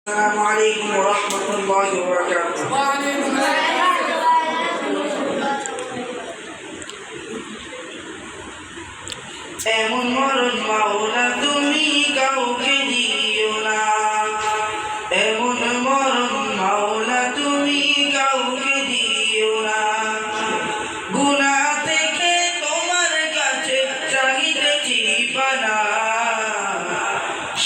السلام عليكم ورحمة الله وبركاته. وعليكم السلام. এমন মরণ মাওলা তুমি কাউকে দিও না, এমন মরণ মাওলা তুমি কাউকে দিও না। গুনাহ থেকে তোমার কাছে চাহিতেছি পানা,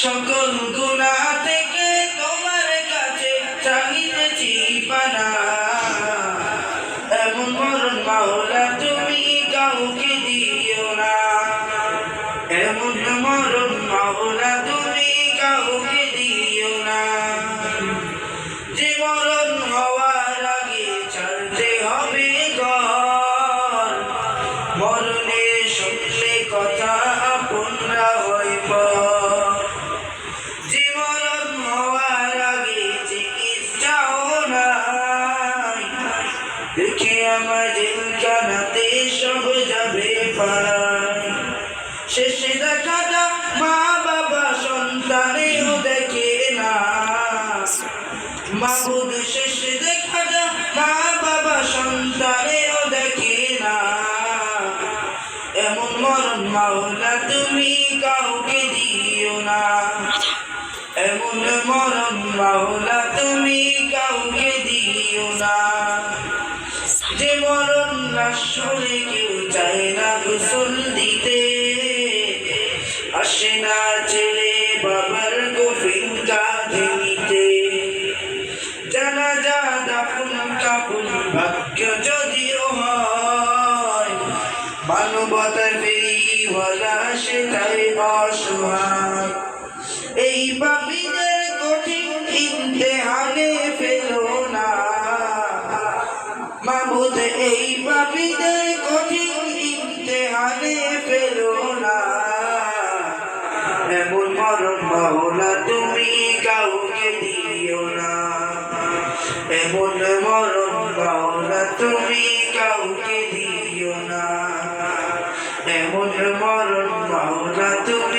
সকল গুনাহ থেকে তোমার কাছে চাহিতেছি পানা। এমন মরণ মাওলা তুমি কাউকে দিও না, এমন মরণ মাওলা তুমি কাউকে দিও না। যে মরণ হওয়ার আগে ছাড়তে হবে ঘর, মরণে শুনলে কথা আপনরা হয় পর। যে মরণ হওয়ার আগে চিকিৎসাও নাই, দেখে আমার জেলখানাতে সব যাবে পায়। শেষে দেখাটা মা বাবা সন্তানেও দেখে না, মাবুদ শেষে দেখাটা মা বাবা সন্তানেও দেখে না। এমন মরণ মাওলা তুমি কাউকে দিও না, এমন মরণ মাওলা তুমি কাউকে দিও না। যে মরণ আসলে কেউ চায় না গোসল দিতে, আসে না ছেলে বাবার কফিন কাঁধে নিতে। জানাজা দাফন কাফন ভাগ্য যদিও হয়, মানবতার ফেরিওয়ালা সেটাই অসহায়। এই পাপীদের কঠিন ইমতিহানে ফেলো না মাবুদ, এই পাপীদের কঠিন ইমতিহানে ফেলো না। এমন মরণ মাওলা তুমি কাউকে দিও না, এমন মরণ মাওলা তুমি কাউকে দিও না, এমন মরণ মাওলা তুমি